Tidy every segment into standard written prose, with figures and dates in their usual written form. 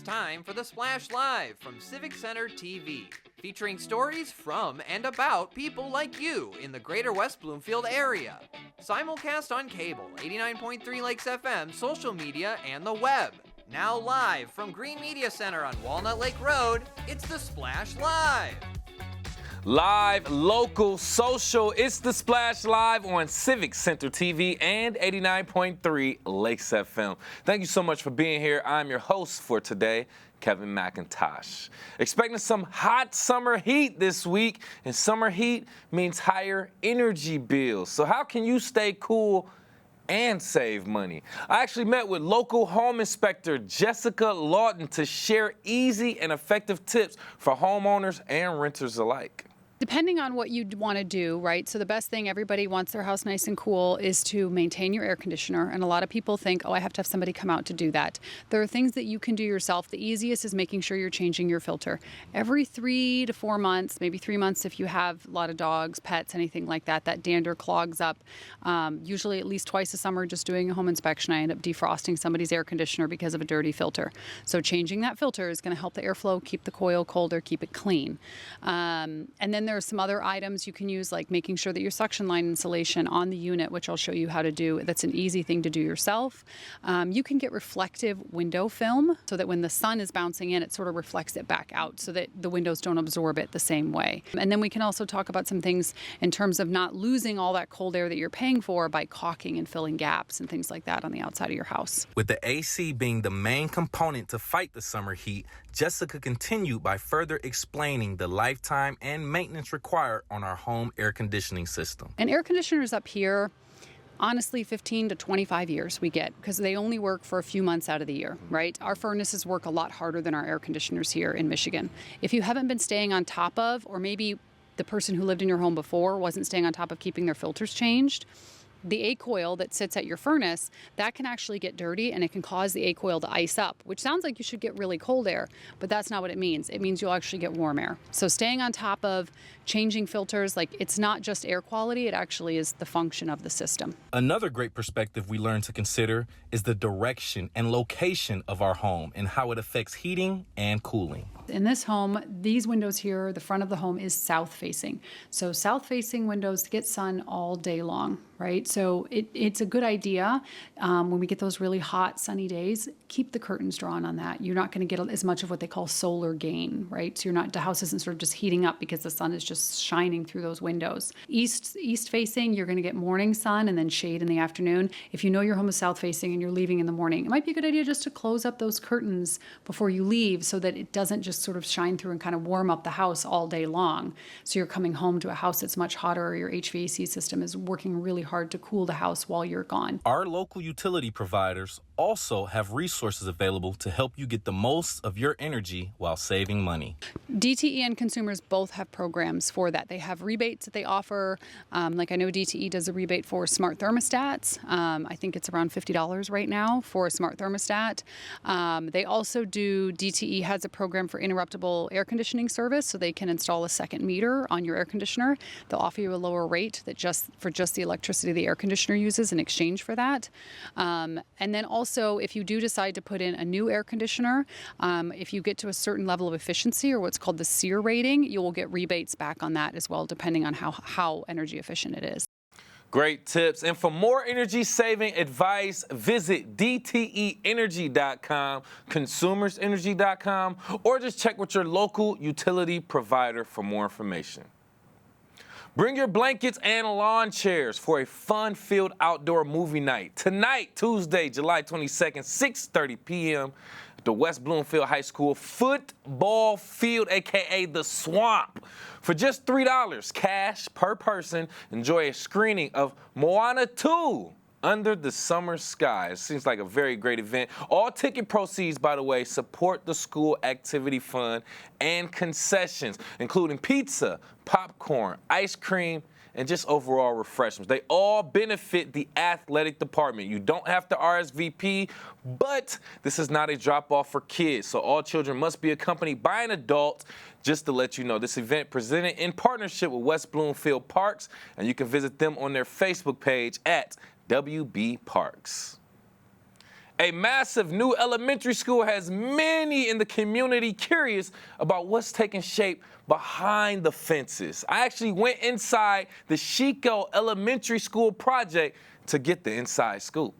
time for the Splash Live from Civic Center TV, featuring stories from and about people like you in the greater West Bloomfield area. Simulcast on cable, 89.3 Lakes FM, social media, and the web. Now live from Green Media Center on Walnut Lake Road, it's the Splash Live. Live, local, social, it's the Splash Live on Civic Center TV and 89.3 Lakes FM. Thank you so much for being here. I'm your host for today, Kevin McIntosh. Expecting some hot summer heat this week, and summer heat means higher energy bills. So how can you stay cool and save money? I actually met with local home inspector Jessica Lawton to share easy and effective tips for homeowners and renters alike. Depending on what you want to do, right? So the best thing, everybody wants their house nice and cool, is to maintain your air conditioner. And a lot of people think, oh, I have to have somebody come out to do that. There are things that you can do yourself. The easiest is making sure you're changing your filter. Every 3 to 4 months, maybe 3 months if you have a lot of dogs, pets, anything like that, that dander clogs up. Usually at least twice a summer, just doing a home inspection, I end up defrosting somebody's air conditioner because of a dirty filter. So changing that filter is going to help the airflow, keep the coil colder, keep it clean. And then there are some other items you can use, like making sure that your suction line insulation on the unit, which I'll show you how to do. That's an easy thing to do yourself. You can get reflective window film so that when the sun is bouncing in, it sort of reflects it back out so that the windows don't absorb it the same way. And then we can also talk about some things in terms of not losing all that cold air that you're paying for by caulking and filling gaps and things like that on the outside of your house. With the AC being the main component to fight the summer heat, Jessica continued by further explaining the lifetime and maintenance required on our home air conditioning system. And air conditioners up here, honestly, 15 to 25 years we get, because they only work for a few months out of the year, right? Our furnaces work a lot harder than our air conditioners here in Michigan. If you haven't been staying on top of, or maybe the person who lived in your home before wasn't staying on top of keeping their filters changed, the A-coil that sits at your furnace, that can actually get dirty and it can cause the A-coil to ice up, which sounds like you should get really cold air, but that's not what it means. It means you'll actually get warm air. So staying on top of changing filters, like it's not just air quality, it actually is the function of the system. Another great perspective we learned to consider is the direction and location of our home and how it affects heating and cooling. In this home, these windows here, the front of the home is south facing. So south facing windows get sun all day long, right? So it's a good idea when we get those really hot sunny days, keep the curtains drawn on that. You're not going to get as much of what they call solar gain, right? So the house isn't sort of just heating up because the sun is just shining through those windows. East facing, you're going to get morning sun and then shade in the afternoon. If you know your home is south facing and you're leaving in the morning, it might be a good idea just to close up those curtains before you leave so that it doesn't just sort of shine through and kind of warm up the house all day long. So you're coming home to a house that's much hotter, or your HVAC system is working really hard to cool the house while you're gone. Our local utility providers also have resources available to help you get the most of your energy while saving money. DTE and consumers both have programs for that. They have rebates that they offer. Like I know DTE does a rebate for smart thermostats. I think it's around $50 right now for a smart thermostat. They also DTE has a program for interruptible air conditioning service, so they can install a second meter on your air conditioner. They'll offer you a lower rate that just the electricity the air conditioner uses in exchange for that. And then also, if you do decide to put in a new air conditioner, if you get to a certain level of efficiency, or what's called the SEER rating, you will get rebates back on that as well, depending on how energy efficient it is. Great tips. And for more energy-saving advice, visit dteenergy.com, consumersenergy.com, or just check with your local utility provider for more information. Bring your blankets and lawn chairs for a fun-filled outdoor movie night tonight, Tuesday, July 22nd, 6:30 p.m. at the West Bloomfield High School football field, a.k.a. the Swamp. For just $3 cash per person, enjoy a screening of Moana 2. Under the Summer Sky. It seems like a very great event. All ticket proceeds, by the way, support the school activity fund and concessions, including pizza, popcorn, ice cream, and just overall refreshments. They all benefit the athletic department. You don't have to RSVP, but this is not a drop-off for kids, so all children must be accompanied by an adult. Just to let you know, this event presented in partnership with West Bloomfield Parks, and you can visit them on their Facebook page at WB Parks. A massive new elementary school has many in the community curious about what's taking shape behind the fences. I actually went inside the Sheiko Elementary School project to get the inside scoop.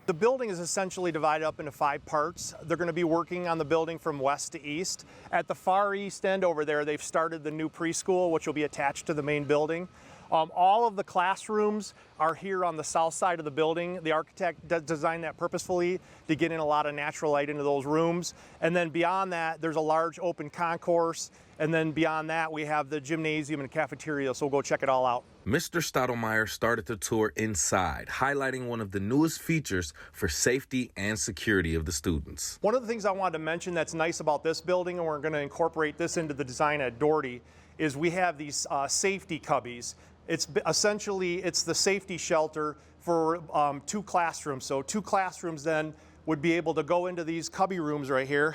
The building is essentially divided up into 5 parts. They're going to be working on the building from west to east. At the far east end over there, they've started the new preschool, which will be attached to the main building. All of the classrooms are here on the south side of the building. The architect designed that purposefully to get in a lot of natural light into those rooms. And then beyond that, there's a large open concourse. And then beyond that, we have the gymnasium and cafeteria, so we'll go check it all out. Mr. Stottlemyre started the tour inside, highlighting one of the newest features for safety and security of the students. One of the things I wanted to mention that's nice about this building, and we're going to incorporate this into the design at Doherty, is we have these safety cubbies. It's essentially, it's the safety shelter for 2 classrooms. So 2 classrooms then would be able to go into these cubby rooms right here,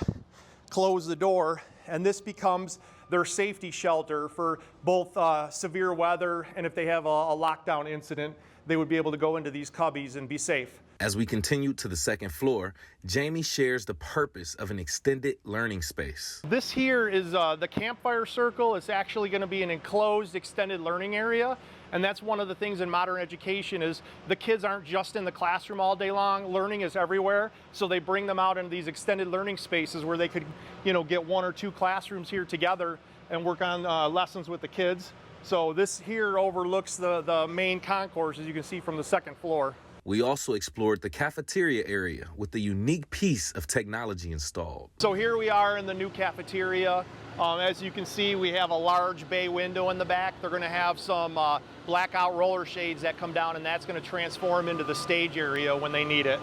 close the door, and this becomes their safety shelter for both severe weather, and if they have a lockdown incident, they would be able to go into these cubbies and be safe. As we continue to the second floor, Jamie shares the purpose of an extended learning space. This here is the campfire circle. It's actually going to be an enclosed extended learning area. And that's one of the things in modern education is the kids aren't just in the classroom all day long. Learning is everywhere. So they bring them out into these extended learning spaces where they could, get 1 or 2 classrooms here together and work on lessons with the kids. So this here overlooks the main concourse, as you can see from the second floor. We also explored the cafeteria area with a unique piece of technology installed. So here we are in the new cafeteria. As you can see, we have a large bay window in the back. They're going to have some blackout roller shades that come down, and that's going to transform into the stage area when they need it.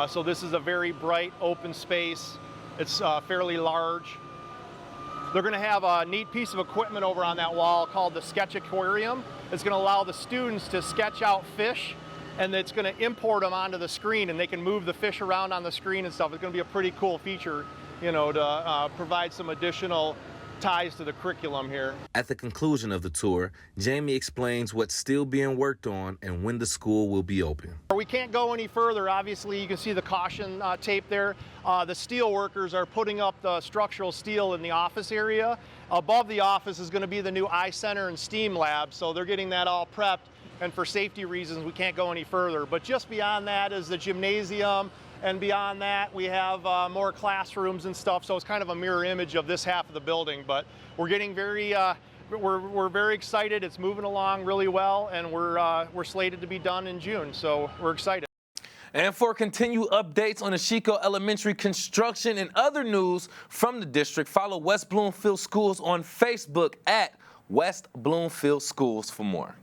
So this is a very bright open space. It's fairly large. They're going to have a neat piece of equipment over on that wall called the Sketch Aquarium. It's going to allow the students to sketch out fish, and it's going to import them onto the screen, and they can move the fish around on the screen and stuff. It's going to be a pretty cool feature, to provide some additional ties to the curriculum here. At the conclusion of the tour, Jamie explains what's still being worked on and when the school will be open. We can't go any further. Obviously, you can see the caution tape there. The steel workers are putting up the structural steel in the office area. Above the office is going to be the new eye center and STEAM lab, so they're getting that all prepped. And for safety reasons, we can't go any further. But just beyond that is the gymnasium, and beyond that, we have more classrooms and stuff. So it's kind of a mirror image of this half of the building. But we're getting we're very excited. It's moving along really well, and we're slated to be done in June. So we're excited. And for continued updates on the Sheiko Elementary construction and other news from the district, follow West Bloomfield Schools on Facebook at West Bloomfield Schools for more.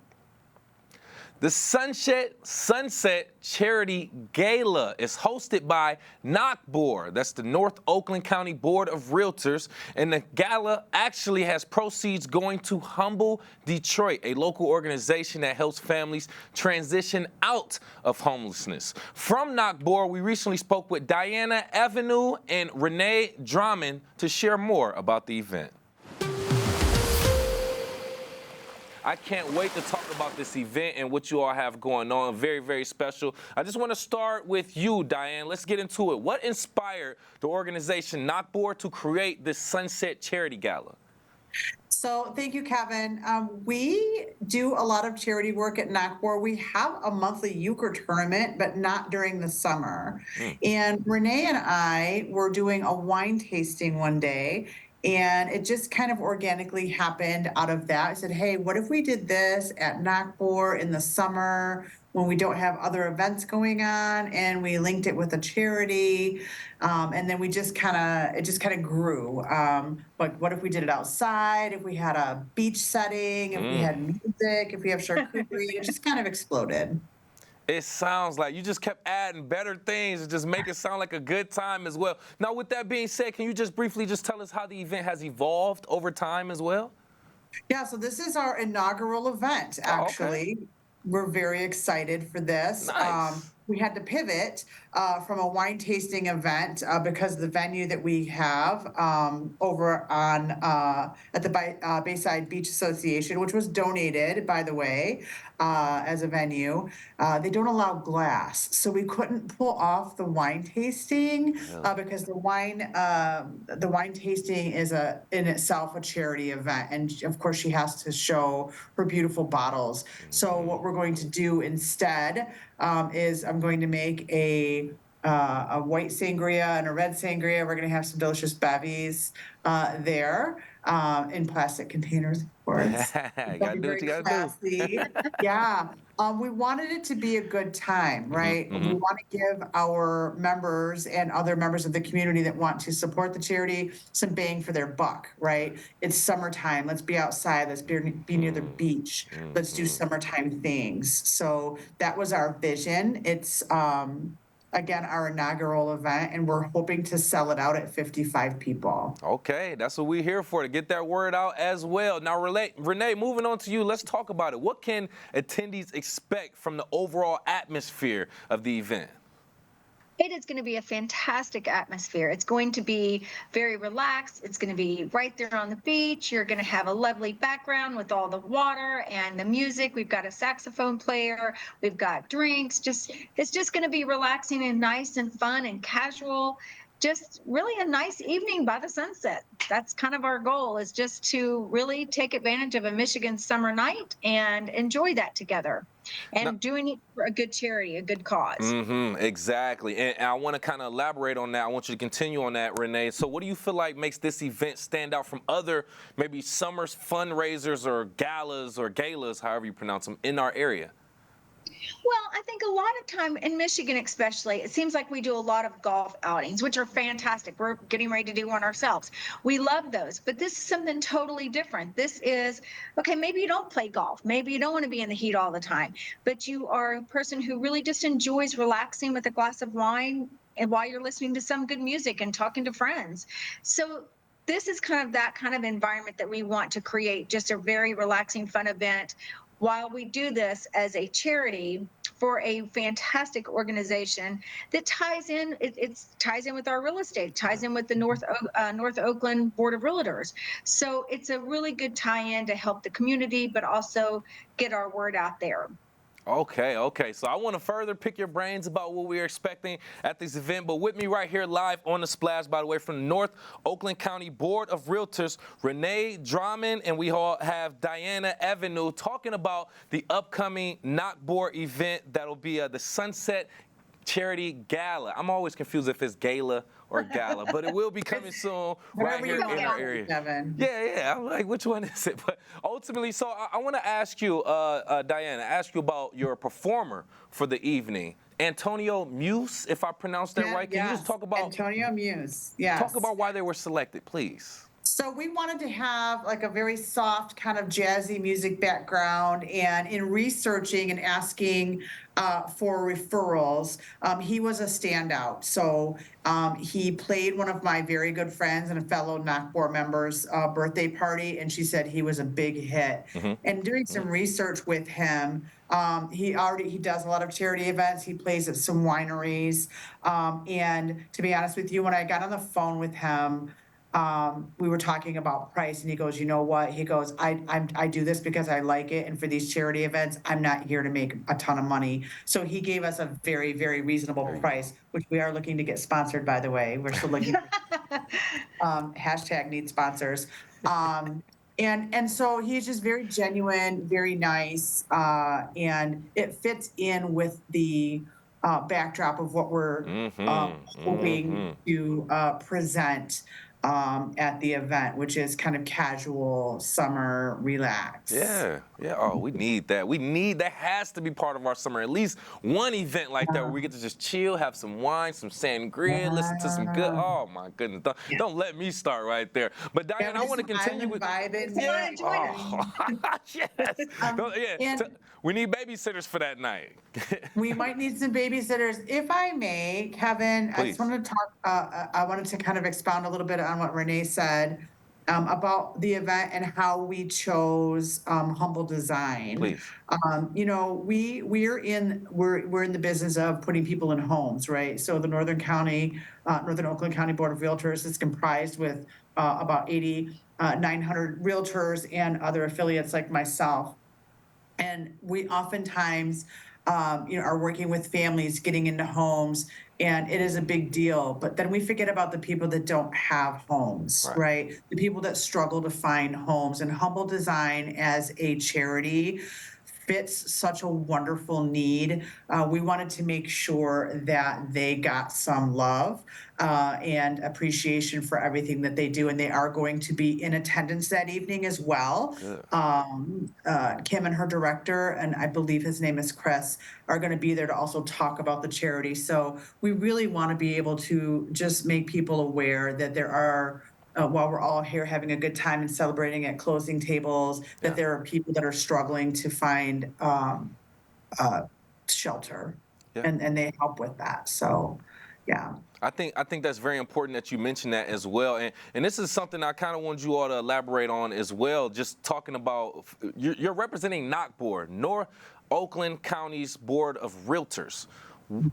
The Sunset Charity Gala is hosted by NOCBOR, that's the North Oakland County Board of Realtors, and the gala actually has proceeds going to Humble Detroit, a local organization that helps families transition out of homelessness. From NOCBOR, we recently spoke with Diana Avenue and Renee Drummond to share more about the event. I can't wait to talk about this event and what you all have going on. Very, very special. I just want to start with you, Diane. Let's get into it. What inspired the organization NOCBOR to create this Sunset Charity Gala? So thank you, Kevin. We do a lot of charity work at NOCBOR. We have a monthly euchre tournament, but not during the summer. And Renee and I were doing a wine tasting one day, and it just kind of organically happened out of that. I said, hey, what if we did this at NOCBOR in the summer when we don't have other events going on? And we linked it with a charity. And then it just kind of grew. But what if we did it outside? If we had a beach setting, if we had music, if we have charcuterie, it just kind of exploded. It sounds like you just kept adding better things and just make it sound like a good time as well. Now, with that being said, can you just briefly just tell us how the event has evolved over time as well? Yeah, so this is our inaugural event, actually. Okay. We're very excited for this. Nice. we had to pivot from a wine tasting event because the venue that we have over on at the Bayside Beach Association, which was donated, by the way, as a venue, they don't allow glass, so we couldn't pull off the wine tasting because the wine tasting is in itself a charity event, and of course she has to show her beautiful bottles. So what we're going to do instead is I'm going to make a white sangria and a red sangria. We're going to have some delicious bevies there in plastic containers, of course. You gotta do what you gotta do. Yeah. We wanted it to be a good time, right? Mm-hmm. We want to give our members and other members of the community that want to support the charity some bang for their buck, right? It's summertime. Let's be outside. Let's be near the beach. Let's do summertime things. So that was our vision. It's again, our inaugural event, and we're hoping to sell it out at 55 people. Okay, that's what we're here for, to get that word out as well. Now, Renee, moving on to you, let's talk about it. What can attendees expect from the overall atmosphere of the event? It is going to be a fantastic atmosphere. It's going to be very relaxed. It's going to be right there on the beach. You're going to have a lovely background with all the water and the music. We've got a saxophone player. We've got drinks. It's just going to be relaxing and nice and fun and casual. Just really a nice evening by the sunset. That's kind of our goal, is just to really take advantage of a Michigan summer night and enjoy that together. And doing it for a good charity, a good cause. Exactly. And I want to kind of elaborate on that. I want you to continue on that, Renee. So what do you feel like makes this event stand out from other maybe summer fundraisers or galas, however you pronounce them, in our area? Well, I think a lot of time in Michigan especially, it seems like we do a lot of golf outings, which are fantastic. We're getting ready to do one ourselves. We love those, but this is something totally different. This is, okay, maybe you don't play golf. Maybe you don't want to be in the heat all the time, but you are a person who really just enjoys relaxing with a glass of wine and while you're listening to some good music and talking to friends. So this is kind of that kind of environment that we want to create, just a very relaxing, fun event, while we do this as a charity for a fantastic organization that ties in. It ties in with our real estate, ties in with the North Oakland Board of Realtors. So it's a really good tie-in to help the community, but also get our word out there. Okay. So I want to further pick your brains about what we're expecting at this event. But with me right here live on the Splash, by the way, from the North Oakland County Board of Realtors, Renee Drummond, and we all have Diana Avenue talking about the upcoming Knockboard event that'll be the Sunset Charity Gala. I'm always confused if it's gala or gala, but it will be coming soon right here in our area. Kevin. Yeah. I'm like, which one is it? But ultimately, so I want to ask you, Diana, about your performer for the evening, Antonio Muse, if I pronounced that right. Can you just talk about Antonio Muse? Yes. Talk about why they were selected, please. So we wanted to have like a very soft kind of jazzy music background, and in researching and asking for referrals, he was a standout. So he played one of my very good friends and a fellow Knockboard member's birthday party, and she said he was a big hit. And doing some research with him, he does a lot of charity events. He plays at some wineries. And to be honest with you, when I got on the phone with him, we were talking about price, and he goes, you know what? He goes, I do this because I like it, and for these charity events, I'm not here to make a ton of money. So he gave us a very, very reasonable price, which we are looking to get sponsored, by the way. We're still looking hashtag need sponsors. And so he's just very genuine, very nice, and it fits in with the backdrop of what we're hoping to present at the event, which is kind of casual summer relax. Yeah. Oh, we need that. That has to be part of our summer. At least one event like that where we get to just chill, have some wine, some sangria, listen to some good. Oh my goodness! Don't let me start right there. But Diane, I want to continue with. Yes. We need babysitters for that night. We might need some babysitters. If I may, Kevin, Please. I just wanted to talk, I wanted to kind of expound a little bit on what Renee said. about the event and how we chose Humble Design. Please. You know, we're in the business of putting people in homes, right? So the Northern Oakland County Board of Realtors is comprised with about 900 realtors and other affiliates like myself. And we oftentimes, are working with families getting into homes, and it is a big deal. But then we forget about the people that don't have homes, right? The people that struggle to find homes. And Humble Design as a charity fits such a wonderful need. We wanted to make sure that they got some love and appreciation for everything that they do. And they are going to be in attendance that evening as well. Kim and her director, and I believe his name is Chris, are going to be there to also talk about the charity. So we really want to be able to just make people aware that there are, while we're all here having a good time and celebrating at closing tables, that there are people that are struggling to find shelter, and they help with that. So, yeah. I think that's very important that you mentioned that as well. And this is something I kind of want you all to elaborate on as well, just talking about, you're representing NOCBOR, North Oakland County's Board of Realtors.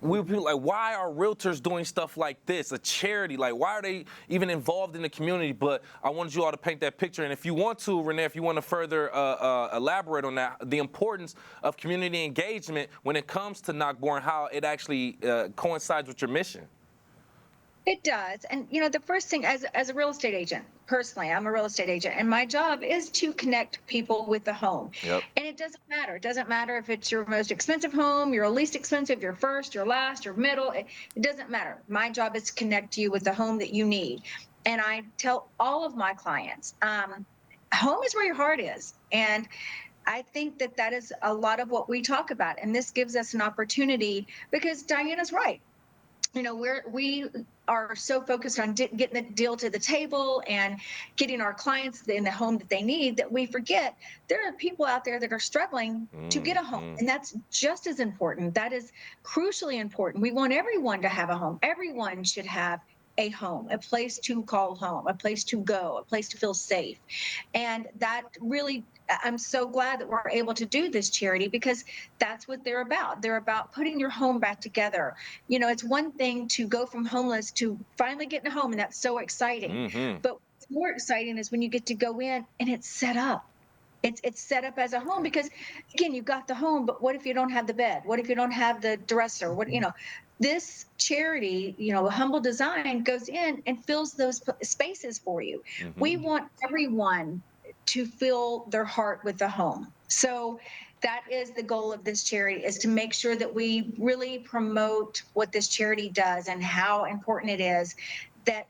We people like, why are realtors doing stuff like this? A charity, like, why are they even involved in the community? But I wanted you all to paint that picture. And if you want to, Renee, if you want to further elaborate on that, the importance of community engagement when it comes to NOCBOR and how it actually coincides with your mission. It does. And, you know, the first thing as a real estate agent, personally, I'm a real estate agent, and my job is to connect people with the home. And it doesn't matter. It doesn't matter if it's your most expensive home, your least expensive, your first, your last, your middle. It doesn't matter. My job is to connect you with the home that you need. And I tell all of my clients, home is where your heart is. And I think that is a lot of what we talk about. And this gives us an opportunity, because Diana's right. You know, we are so focused on getting the deal to the table and getting our clients in the home that they need that we forget there are people out there that are struggling to get a home. And that's just as important. That is crucially important. We want everyone to have a home. Everyone should have a home, a place to call home, a place to go, a place to feel safe. And that really, I'm so glad that we're able to do this charity, because that's what they're about. They're about putting your home back together. You know, it's one thing to go from homeless to finally getting a home, and that's so exciting. But what's more exciting is when you get to go in and it's set up. It's set up as a home, because again, you've got the home, but what if you don't have the bed? What if you don't have the dresser? This charity, Humble Design, goes in and fills those spaces for you. We want everyone to fill their heart with the home. So that is the goal of this charity, is to make sure that we really promote what this charity does and how important it is. That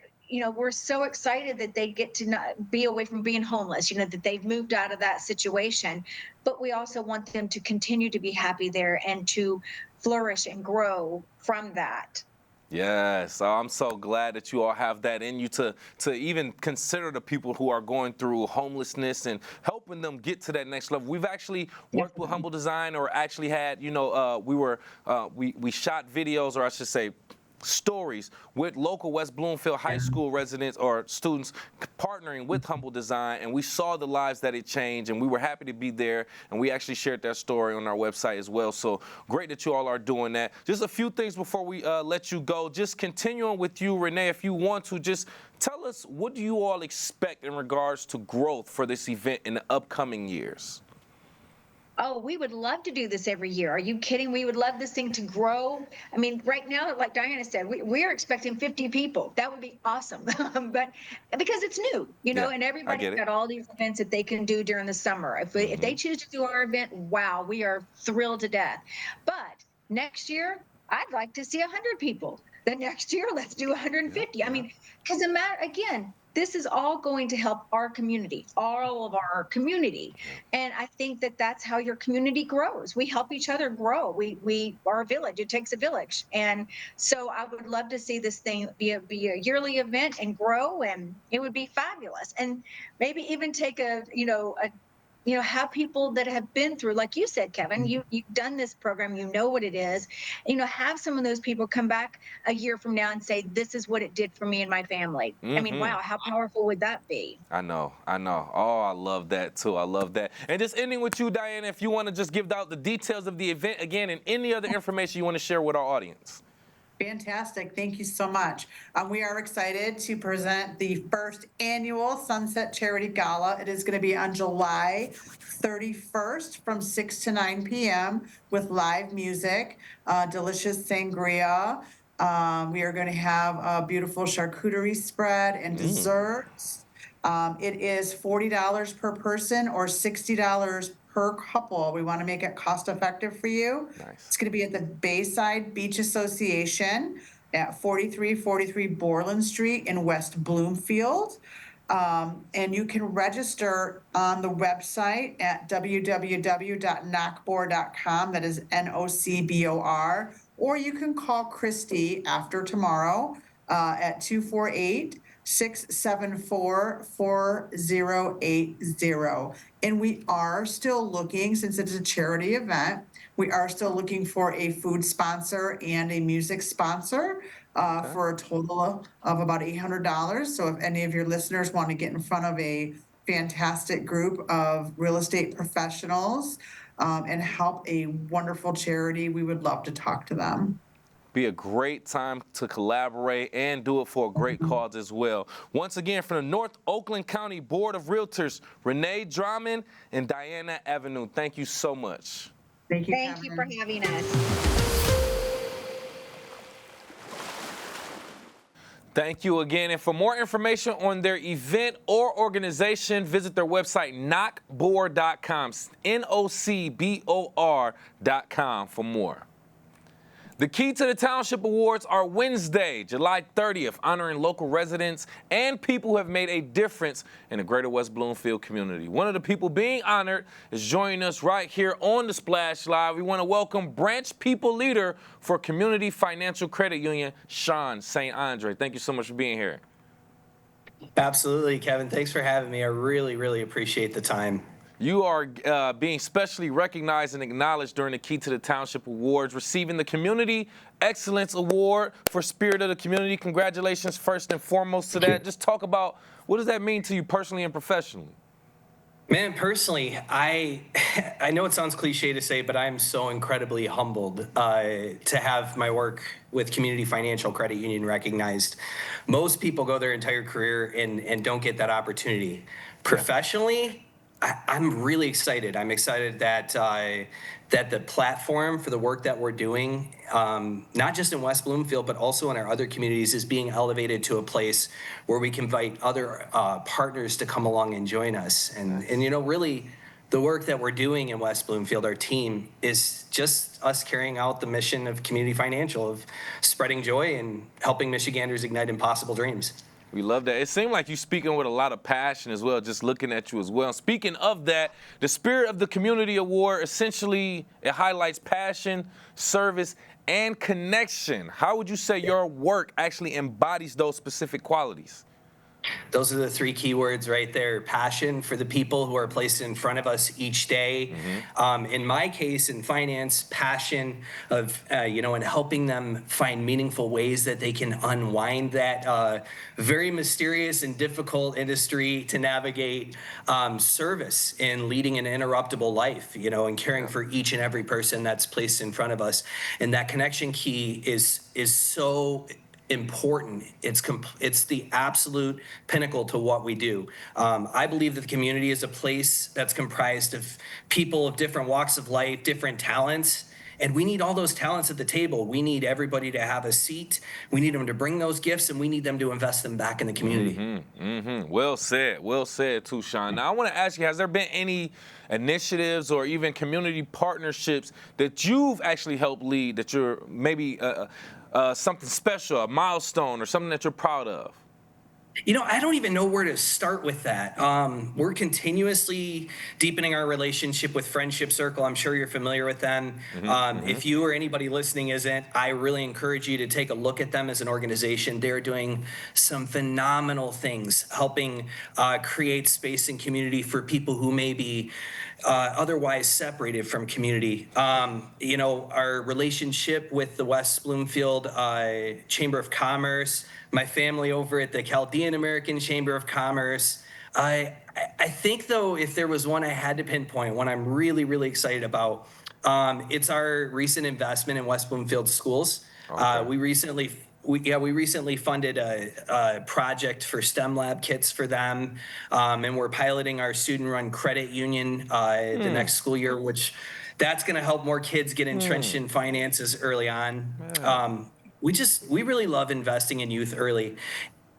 we're so excited that they get to not be away from being homeless, that they've moved out of that situation. But we also want them to continue to be happy there and to flourish and grow from that. Yes, I'm so glad that you all have that in you to even consider the people who are going through homelessness and helping them get to that next level. We've actually worked with Humble Design, or actually had, we shot videos, or I should say, stories with local West Bloomfield High School residents or students partnering with Humble Design, and we saw the lives that it changed, and we were happy to be there, and we actually shared that story on our website as well. So great that you all are doing that. Just a few things before we let you go. Just continuing with you, Renee, if you want to, just tell us, what do you all expect in regards to growth for this event in the upcoming years? Oh, we would love to do this every year. Are you kidding? We would love this thing to grow. I mean, right now, like Diana said, we're expecting 50 people. That would be awesome. But because it's new, and everybody's got all these events that they can do during the summer. If they choose to do our event, wow, we are thrilled to death. But next year, I'd like to see 100 people. The next year, let's do 150. I mean, because again, this is all going to help our community, all of our community. And I think that that's how your community grows. We help each other grow. We are a village. It takes a village. And so I would love to see this thing be a yearly event and grow, and it would be fabulous. And maybe even take a have people that have been through, like you said, Kevin, you've done this program, you know what it is, have some of those people come back a year from now and say, this is what it did for me and my family. I mean, wow, how powerful would that be? I know. Oh, I love that too. I love that. And just ending with you, Diana, if you want to just give out the details of the event again and any other information you want to share with our audience. Fantastic. Thank you so much. We are excited to present the first annual Sunset Charity Gala. It is going to be on July 31st from 6 to 9 p.m. with live music, delicious sangria. We are going to have a beautiful charcuterie spread and desserts. It is $40 per person or $60 per couple. We want to make it cost effective for you. Nice. It's going to be at the Bayside Beach Association at 4343 Borland Street in West Bloomfield. And you can register on the website at www.nocbor.com. That is NOCBOR. Or you can call Christy after tomorrow at 248-674-4080. And we are still looking, since it's a charity event, we are still looking for a food sponsor and a music sponsor for a total of about $800. So if any of your listeners want to get in front of a fantastic group of real estate professionals and help a wonderful charity, we would love to talk to them. Be a great time to collaborate and do it for a great cause as well. Once again, from the North Oakland County Board of Realtors, Renee Drummond and Diana Avenue, thank you so much. Thank you. Thank you for having us. Thank you again. And for more information on their event or organization, visit their website, nocbor.com, NOCBOR.com for more. The key to the Township Awards are Wednesday, July 30th, honoring local residents and people who have made a difference in the greater West Bloomfield community. One of the people being honored is joining us right here on the Splash Live. We want to welcome Branch People Leader for Community Financial Credit Union, Sean St. Andre. Thank you so much for being here. Absolutely, Kevin. Thanks for having me. I really, really appreciate the time. You are being specially recognized and acknowledged during the Key to the Township Awards, receiving the Community Excellence Award for Spirit of the Community. Congratulations, first and foremost, to that. Just talk about, what does that mean to you personally and professionally? Man, personally, I know it sounds cliche to say, but I'm so incredibly humbled to have my work with Community Financial Credit Union recognized. Most people go their entire career and don't get that opportunity. Professionally, I'm really excited. I'm excited that the platform for the work that we're doing, not just in West Bloomfield, but also in our other communities, is being elevated to a place where we can invite other partners to come along and join us. And really, the work that we're doing in West Bloomfield, our team, is just us carrying out the mission of Community Financial, of spreading joy and helping Michiganders ignite impossible dreams. We love that. It seemed like you're speaking with a lot of passion as well, just looking at you as well. Speaking of that, the Spirit of the Community Award, essentially, it highlights passion, service, and connection. How would you say your work actually embodies those specific qualities? Those are the three keywords right there. Passion for the people who are placed in front of us each day. In my case, in finance, passion of, in helping them find meaningful ways that they can unwind that very mysterious and difficult industry to navigate. Service in leading an interruptible life, and caring for each and every person that's placed in front of us. And that connection key is so important. It's the absolute pinnacle to what we do. I believe that the community is a place that's comprised of people of different walks of life, different talents, and we need all those talents at the table. We need everybody to have a seat. We need them to bring those gifts, and we need them to invest them back in the community. Well said too, Sean. Now I want to ask you, has there been any initiatives or even community partnerships that you've actually helped lead that you're maybe something special, a milestone, or something that you're proud of? I don't even know where to start with that. We're continuously deepening our relationship with Friendship Circle. I'm sure you're familiar with them. If you or anybody listening isn't, I really encourage you to take a look at them as an organization. They're doing some phenomenal things, helping create space and community for people who may be otherwise separated from community. Our relationship with the West Bloomfield Chamber of Commerce, my family over at the Chaldean American Chamber of Commerce. I think, though, if there was one I had to pinpoint, one I'm really, really excited about, it's our recent investment in West Bloomfield schools. Okay. We recently funded a project for STEM lab kits for them, and we're piloting our student-run credit union the next school year, which that's going to help more kids get entrenched in finances early on. We really love investing in youth early.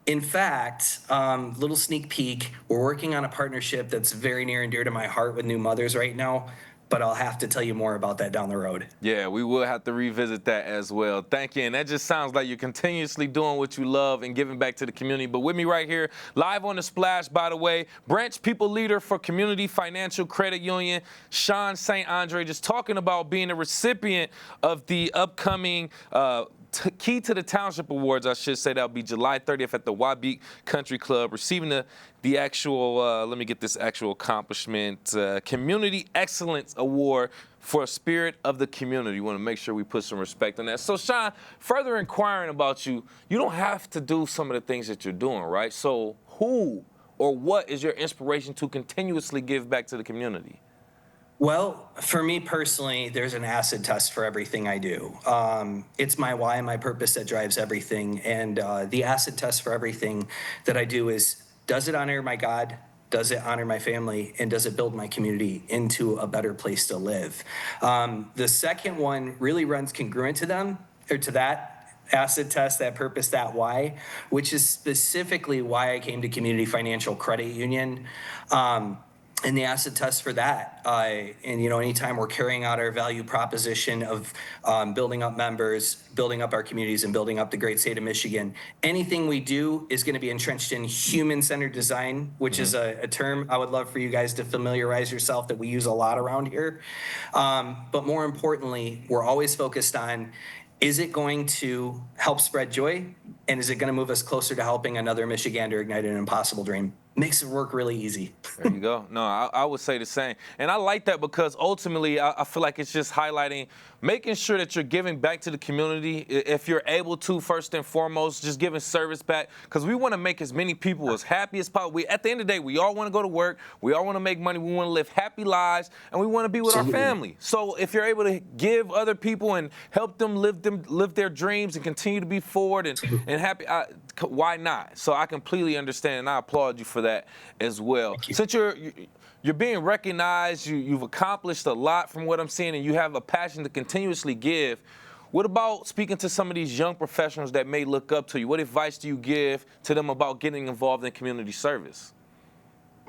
In fact, little sneak peek, we're working on a partnership that's very near and dear to my heart with new mothers right now, but I'll have to tell you more about that down the road. Yeah, we will have to revisit that as well. Thank you. And that just sounds like you're continuously doing what you love and giving back to the community. But with me right here, live on the Splash, by the way, branch people leader for Community Financial Credit Union, Sean St. Andre, just talking about being a recipient of the upcoming Key to the Township Awards, I should say. That'll be July 30th at the Wabeek Country Club, receiving the actual, let me get this actual accomplishment, Community Excellence Award for Spirit of the Community. You want to make sure we put some respect on that. So, Sean, further inquiring about you, you don't have to do some of the things that you're doing, right? So who or what is your inspiration to continuously give back to the community? Well, for me personally, there's an acid test for everything I do. It's my why and my purpose that drives everything. And the acid test for everything that I do is, does it honor my God? Does it honor my family? And does it build my community into a better place to live? The second one really runs congruent to them, or to that acid test, that purpose, that why, which is specifically why I came to Community Financial Credit Union. And the acid test for that, anytime we're carrying out our value proposition of building up members, building up our communities, and building up the great state of Michigan, anything we do is going to be entrenched in human-centered design, which is a term I would love for you guys to familiarize yourself that we use a lot around here. But more importantly, we're always focused on, is it going to help spread joy? And is it going to move us closer to helping another Michigander ignite an impossible dream? Makes it work really easy. There you go. No, I would say the same. And I like that because ultimately I feel like it's just highlighting, making sure that you're giving back to the community. If you're able to, first and foremost, just giving service back, because we want to make as many people as happy as possible. At the end of the day, we all want to go to work. We all want to make money. We want to live happy lives, and we want to be with our family. So if you're able to give other people and help them live their dreams and continue to be forward and happy, why not? So I completely understand, and I applaud you for that as well. Since you're being recognized, you've accomplished a lot from what I'm seeing, and you have a passion to continuously give. What about speaking to some of these young professionals that may look up to you? What advice do you give to them about getting involved in community service?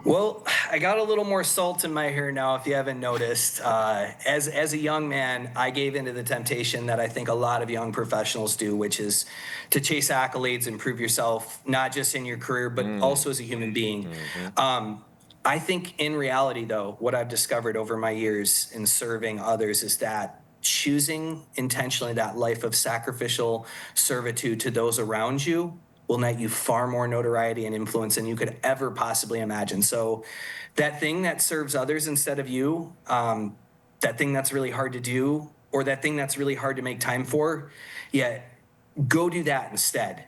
Well, I got a little more salt in my hair now, if you haven't noticed. As a young man, I gave into the temptation that I think a lot of young professionals do, which is to chase accolades and prove yourself, not just in your career, but also as a human being. I think in reality, though, what I've discovered over my years in serving others is that choosing intentionally that life of sacrificial servitude to those around you will net you far more notoriety and influence than you could ever possibly imagine. So that thing that serves others instead of you, that thing that's really hard to do, or that thing that's really hard to make time for, go do that instead.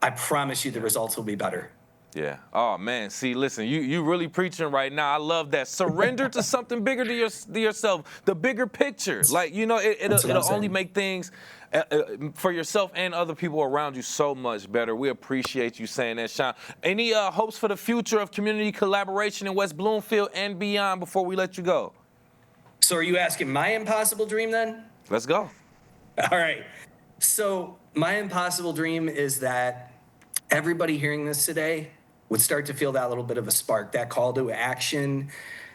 I promise you the results will be better. Yeah. Oh, man. See, listen, you really preaching right now. I love that. Surrender to something bigger to yourself, the bigger picture. Like, it'll only make things for yourself and other people around you so much better. We appreciate you saying that, Sean. Any hopes for the future of community collaboration in West Bloomfield and beyond before we let you go? So are you asking my impossible dream then? Let's go. All right. So my impossible dream is that everybody hearing this today would start to feel that little bit of a spark, that call to action,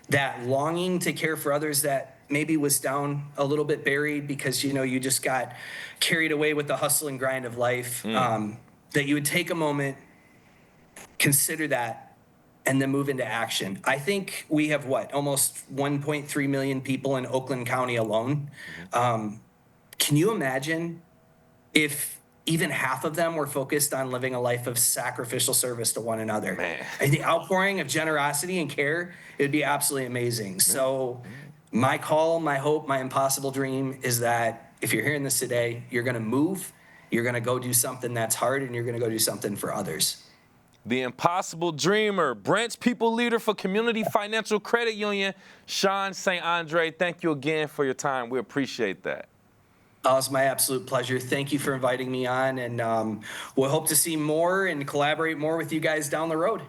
that longing to care for others that maybe was down a little bit buried because, you just got carried away with the hustle and grind of life, that you would take a moment consider that and then move into action. I think we have almost 1.3 million people in Oakland County alone. Can you imagine if even half of them were focused on living a life of sacrificial service to one another? Man. And the outpouring of generosity and care, it would be absolutely amazing. So my call, my hope, my impossible dream is that if you're hearing this today, you're going to move, you're going to go do something that's hard, and you're going to go do something for others. The impossible dreamer, branch people leader for Community Financial Credit Union, Sean St. Andre, thank you again for your time. We appreciate that. Oh, it's my absolute pleasure. Thank you for inviting me on, and we'll hope to see more and collaborate more with you guys down the road.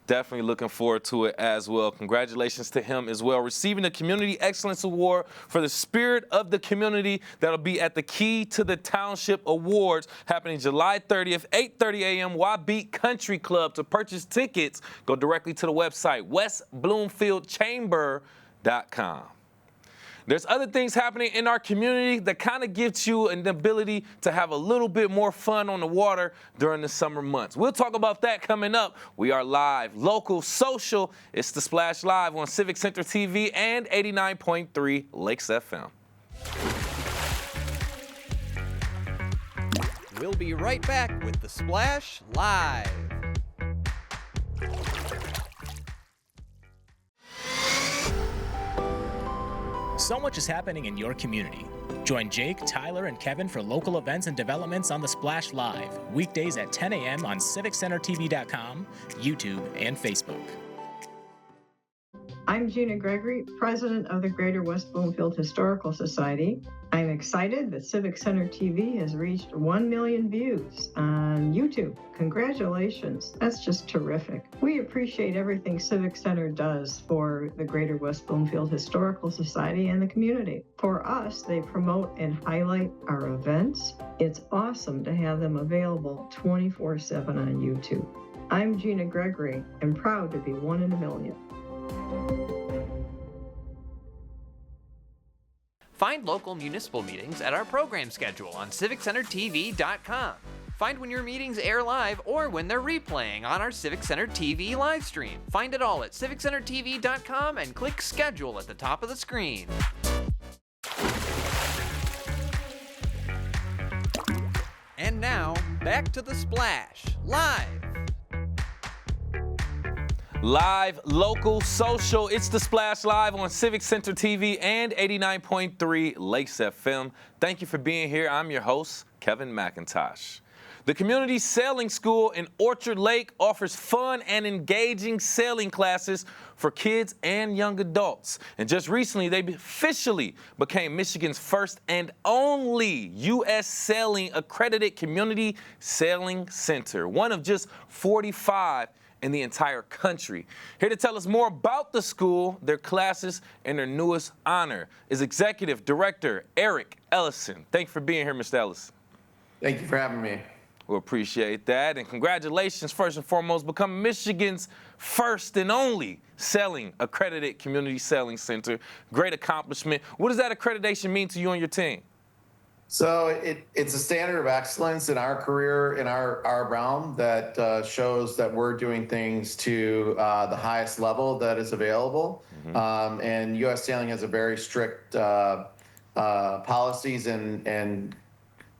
Definitely looking forward to it as well. Congratulations to him as well, receiving the Community Excellence Award for the spirit of the community. That'll be at the Key to the Township Awards happening July 30th, 8:30 a.m. Wabeat Country Club. To purchase tickets, go directly to the website, westbloomfieldchamber.com. There's other things happening in our community that kind of gives you an ability to have a little bit more fun on the water during the summer months. We'll talk about that coming up. We are live, local, social. It's The Splash Live on Civic Center TV and 89.3 Lakes FM. We'll be right back with The Splash Live. So much is happening in your community. Join Jake, Tyler, and Kevin for local events and developments on The Splash Live, weekdays at 10 a.m. on CivicCenterTV.com, YouTube, and Facebook. I'm Gina Gregory, president of the Greater West Bloomfield Historical Society. I'm excited that Civic Center TV has reached 1 million views on YouTube. Congratulations. That's just terrific. We appreciate everything Civic Center does for the Greater West Bloomfield Historical Society and the community. For us, they promote and highlight our events. It's awesome to have them available 24/7 on YouTube. I'm Gina Gregory and proud to be one in a million. Find local municipal meetings at our program schedule on CivicCenterTV.com. Find when your meetings air live or when they're replaying on our Civic Center TV live stream. Find it all at CivicCenterTV.com and click Schedule at the top of the screen. And now, back to The Splash, live. Live, local, social. It's The Splash Live on Civic Center TV and 89.3 Lakes FM. Thank you for being here. I'm your host, Kevin McIntosh. The Community Sailing School in Orchard Lake offers fun and engaging sailing classes for kids and young adults. And just recently, they officially became Michigan's first and only U.S. Sailing accredited community sailing center, one of just 45 in the entire country. Here to tell us more about the school, their classes, and their newest honor is Executive Director Eric Ellison. Thank you for being here, Mr. Ellison. Thank you for having me. We appreciate that, and congratulations, first and foremost, becoming Michigan's first and only sailing accredited community sailing center. Great accomplishment. What does that accreditation mean to you and your team? So it's a standard of excellence in our career, in our realm, that shows that we're doing things to the highest level that is available. Mm-hmm. And U.S. Sailing has a very strict policies and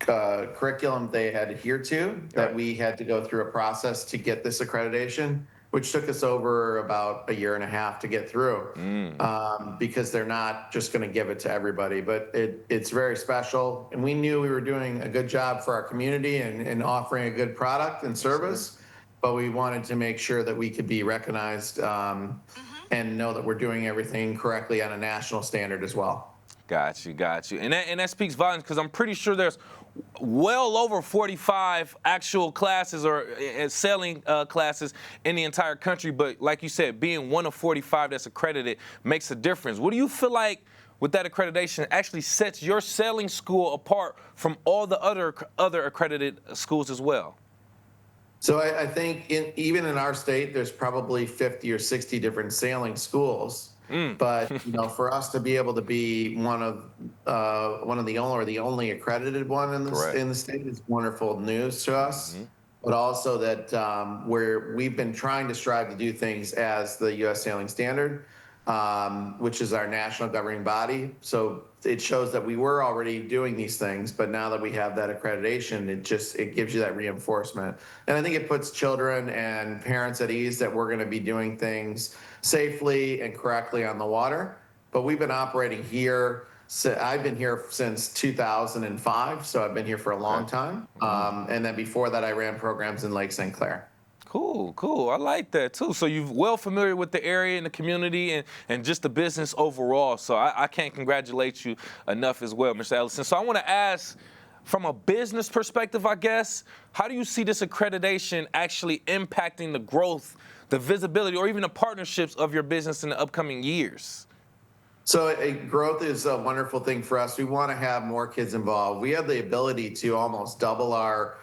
curriculum they adhere to, that we had to go through a process to get this accreditation, which took us over about a year and a half to get through, because they're not just going to give it to everybody. But it's very special, and we knew we were doing a good job for our community and offering a good product and service, but we wanted to make sure that we could be recognized and know that we're doing everything correctly on a national standard as well. Got you. And that speaks volumes, because I'm pretty sure there's well over 45 actual classes or sailing classes in the entire country. But like you said, being one of 45 that's accredited makes a difference. What do you feel like with that accreditation actually sets your sailing school apart from all the other accredited schools as well? So I think even in our state, there's probably 50 or 60 different sailing schools. But for us to be able to be one of the only accredited one in the state is wonderful news to us. but also that we've been trying to strive to do things as the U.S. Sailing Standard, which is our national governing body. So it shows that we were already doing these things, but now that we have that accreditation, it gives you that reinforcement. And I think it puts children and parents at ease that we're going to be doing things safely and correctly on the water. But we've been operating here. So I've been here since 2005, so I've been here for a long time. And then before that, I ran programs in Lake St. Clair. Cool. I like that too. So you're well familiar with the area and the community and just the business overall. So I can't congratulate you enough as well, Mr. Ellison. So I want to ask, from a business perspective, I guess, how do you see this accreditation actually impacting the growth, the visibility, or even the partnerships of your business in the upcoming years? So growth is a wonderful thing for us. We want to have more kids involved. We have the ability to almost double our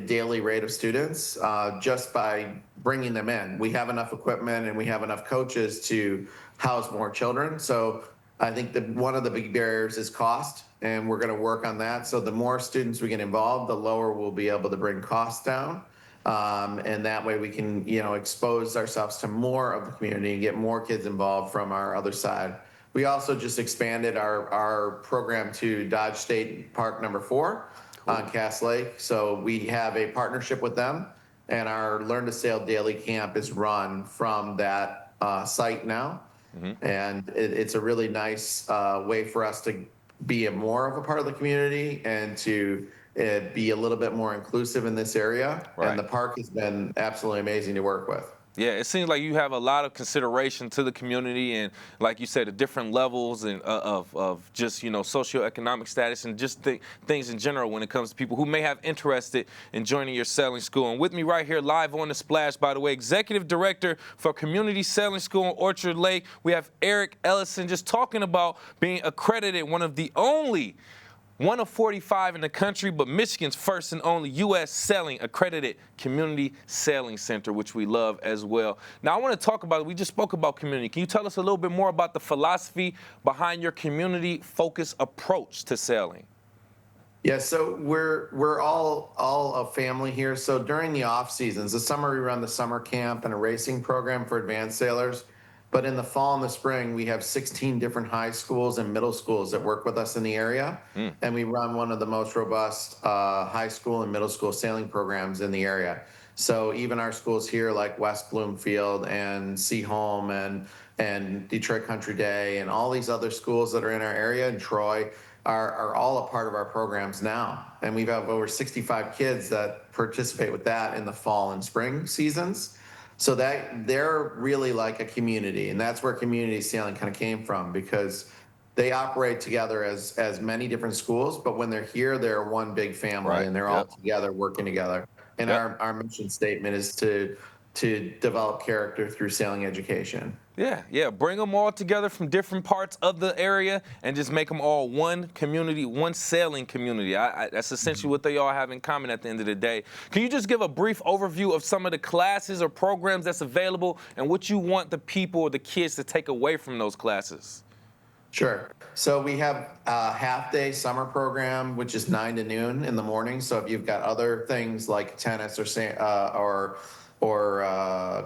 daily rate of students just by bringing them in. We have enough equipment and we have enough coaches to house more children. So I think that one of the big barriers is cost, and we're going to work on that. So the more students we get involved, the lower we'll be able to bring costs down. And that way we can, expose ourselves to more of the community and get more kids involved from our other side. We also just expanded our program to Dodge State Park number 4 on Cass Lake. So we have a partnership with them, and our Learn to Sail Daily Camp is run from that site now. And it's a really nice way for us to be more of a part of the community and to be a little bit more inclusive in this area. Right. And the park has been absolutely amazing to work with. Yeah, it seems like you have a lot of consideration to the community, and like you said, the different levels and of just socioeconomic status and just things in general when it comes to people who may have interested in joining your sailing school. And with me right here live on the Splash, by the way, Executive Director for Community Sailing School in Orchard Lake, we have Eric Ellison just talking about being accredited, one of 45 in the country, but Michigan's first and only U.S. sailing accredited community sailing center, which we love as well. Now, I want to talk about, we just spoke about community. Can you tell us a little bit more about the philosophy behind your community-focused approach to sailing? Yeah, so we're all a family here. So during the off seasons, the summer we run the summer camp and a racing program for advanced sailors. But in the fall and the spring, we have 16 different high schools and middle schools that work with us in the area. And we run one of the most robust high school and middle school sailing programs in the area. So even our schools here like West Bloomfield and Seaholm and Detroit Country Day and all these other schools that are in our area and Troy are all a part of our programs now. And we have over 65 kids that participate with that in the fall and spring seasons. So that they're really like a community, and that's where community sailing kind of came from, because they operate together as many different schools, but when they're here, they're one big family, Right. and they're all together working together. And our mission statement is to develop character through sailing education. Yeah, bring them all together from different parts of the area and just make them all one community, one sailing community. That's essentially what they all have in common at the end of the day. Can you just give a brief overview of some of the classes or programs that's available and what you want the people or the kids to take away from those classes? Sure. So we have a half-day summer program, which is 9 to noon in the morning. So if you've got other things like tennis or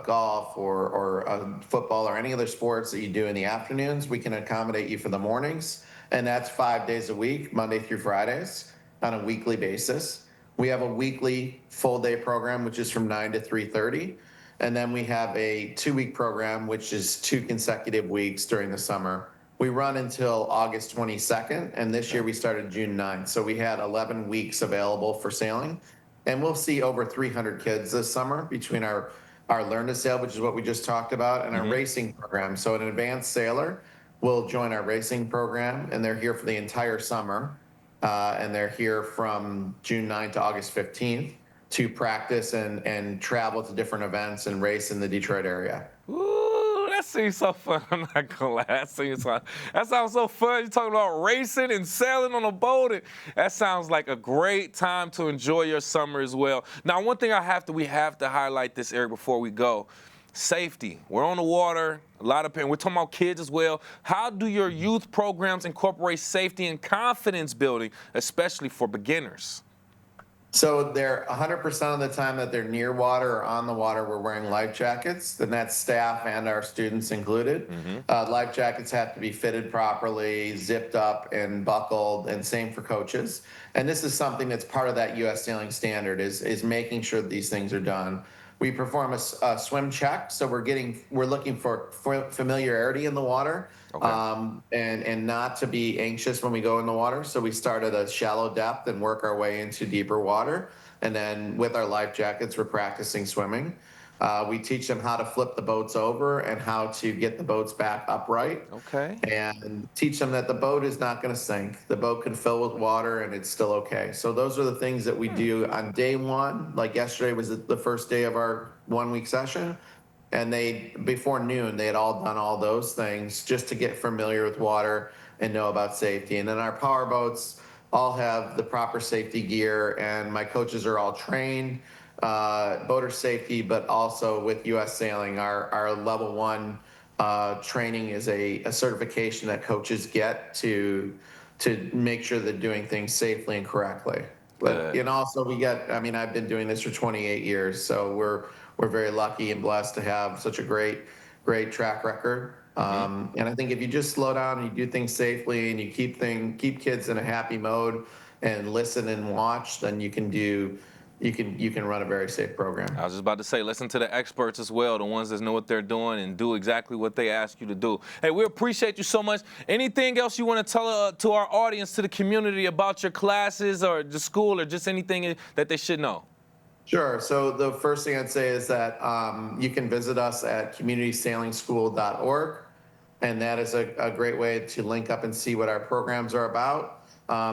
golf or football or any other sports that you do in the afternoons, we can accommodate you for the mornings. And that's 5 days a week, Monday through Fridays, on a weekly basis. We have a weekly full-day program, which is from 9 to 3:30. And then we have a 2-week program, which is 2 consecutive weeks during the summer. We run until August 22nd, and this year we started June 9th. So we had 11 weeks available for sailing. And we'll see over 300 kids this summer between our Learn to Sail, which is what we just talked about, and our racing program. So an advanced sailor will join our racing program, and they're here for the entire summer. And they're here from June 9th to August 15th to practice and travel to different events and race in the Detroit area. That seems so fun. I'm not gonna lie. That sounds so fun. You're talking about racing and sailing on a boat. That sounds like a great time to enjoy your summer as well. Now, one thing we have to highlight this, Eric, before we go. Safety. We're on the water. A lot of parents. We're talking about kids as well. How do your youth programs incorporate safety and confidence building, especially for beginners? So they're 100% of the time that they're near water or on the water, we're wearing life jackets, and that's staff and our students included. Life jackets have to be fitted properly, zipped up and buckled, and same for coaches. And this is something that's part of that U.S. sailing standard is making sure that these things are done. We perform a swim check, so we're looking for familiarity in the water, and not to be anxious when we go in the water. So we start at a shallow depth and work our way into deeper water, and then with our life jackets, we're practicing swimming. We teach them how to flip the boats over and how to get the boats back upright. And teach them that the boat is not going to sink. The boat can fill with water and it's still okay. So those are the things that we do on day one. Like yesterday was the first day of our 1 week session. And before noon, they had all done all those things just to get familiar with water and know about safety. And then our power boats all have the proper safety gear, and my coaches are all trained. Boater safety, but also with U.S. Sailing, our level 1 training is a certification that coaches get to make sure they're doing things safely and correctly. But and also I've been doing this for 28 years, so we're very lucky and blessed to have such a great track record. And I think if you just slow down and you do things safely and you keep kids in a happy mode and listen and watch, then you can run a very safe program. I was just about to say, listen to the experts as well, the ones that know what they're doing and do exactly what they ask you to do. Hey, we appreciate you so much. Anything else you want to tell to our audience, to the community about your classes or the school or just anything that they should know? Sure. So the first thing I'd say is that you can visit us at communitysailingschool.org, and that is a great way to link up and see what our programs are about.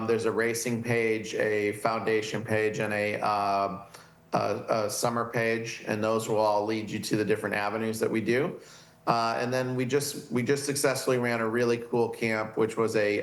There's a racing page, a foundation page, and a summer page, and those will all lead you to the different avenues that we do. And then we just successfully ran a really cool camp, which was a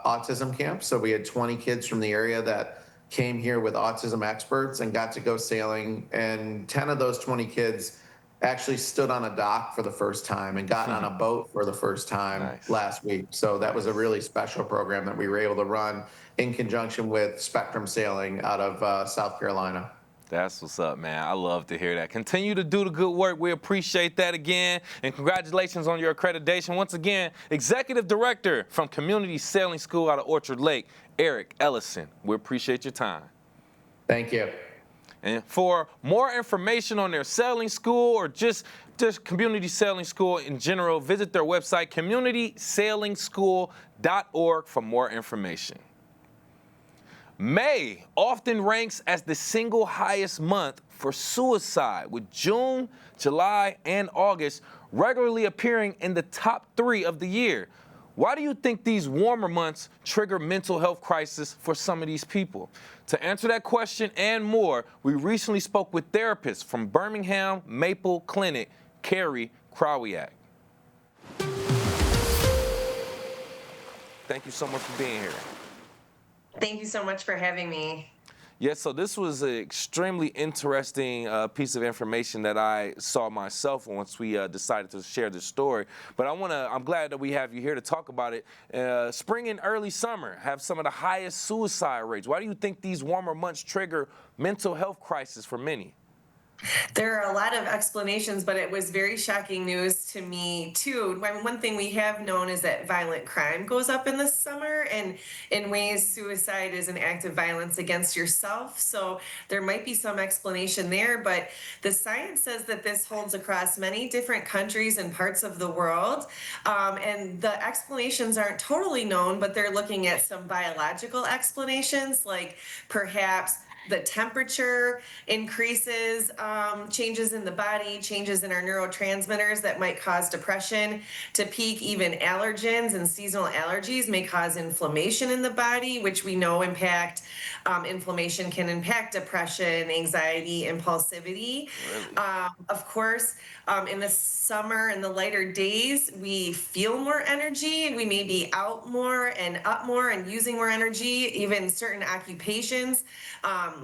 autism camp. So we had 20 kids from the area that came here with autism experts and got to go sailing, and 10 of those 20 kids actually stood on a dock for the first time and got on a boat for the first time last week. So that was a really special program that we were able to run in conjunction with Spectrum Sailing out of South Carolina. That's what's up, man. I love to hear that. Continue to do the good work. We appreciate that again. And congratulations on your accreditation. Once again, Executive Director from Community Sailing School out of Orchard Lake, Eric Ellison. We appreciate your time. Thank you. And for more information on their sailing school or just Community Sailing School in general, visit their website, communitysailingschool.org, for more information. May often ranks as the single highest month for suicide, with June, July, and August regularly appearing in the top 3 of the year. Why do you think these warmer months trigger mental health crisis for some of these people? To answer that question and more, we recently spoke with therapist from Birmingham Maple Clinic, Carrie Krawiak. Thank you so much for being here. Thank you so much for having me. Yes, so this was an extremely interesting piece of information that I saw myself once we decided to share this story. But I'm glad that we have you here to talk about it. Spring and early summer have some of the highest suicide rates. Why do you think these warmer months trigger mental health crisis for many? There are a lot of explanations, but it was very shocking news to me, too. One thing we have known is that violent crime goes up in the summer, and in ways, suicide is an act of violence against yourself. So there might be some explanation there, but the science says that this holds across many different countries and parts of the world. And the explanations aren't totally known, but they're looking at some biological explanations, like perhaps the temperature increases, changes in the body, changes in our neurotransmitters that might cause depression to peak. Even allergens and seasonal allergies may cause inflammation in the body, which we know inflammation can impact depression, anxiety, impulsivity. Really? Of course, in the summer and the lighter days, we feel more energy, and we may be out more and up more and using more energy. Even certain occupations,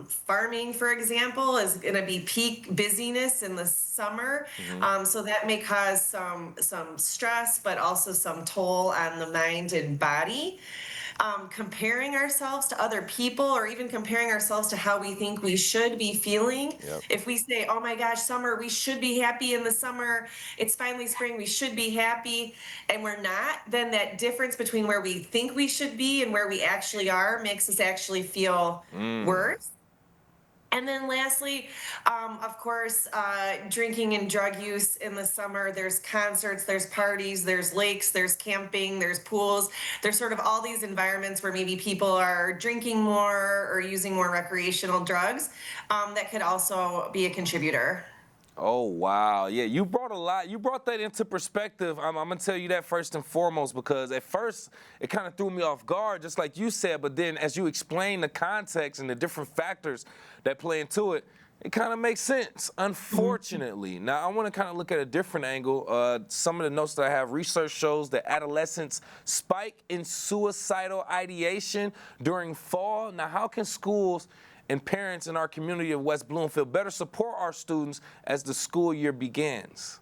farming, for example, is going to be peak busyness in the summer. So that may cause some stress, but also some toll on the mind and body. comparing ourselves to other people, or even comparing ourselves to how we think we should be feeling. If we say, oh my gosh, summer, we should be happy in the summer, it's finally spring, we should be happy, and we're not, then that difference between where we think we should be and where we actually are makes us actually feel worse. And then lastly, of course, drinking and drug use in the summer. There's concerts, there's parties, there's lakes, there's camping, there's pools. There's sort of all these environments where maybe people are drinking more or using more recreational drugs that could also be a contributor. Oh, wow. Yeah, you brought a lot. You brought that into perspective. I'm going to tell you that first and foremost, because at first it kind of threw me off guard, just like you said. But then as you explain the context and the different factors that play into it, it kind of makes sense, unfortunately. Now, I want to kind of look at a different angle. Some of the notes that I have, research shows that adolescents spike in suicidal ideation during fall. Now, how can schools and parents in our community of West Bloomfield better support our students as the school year begins?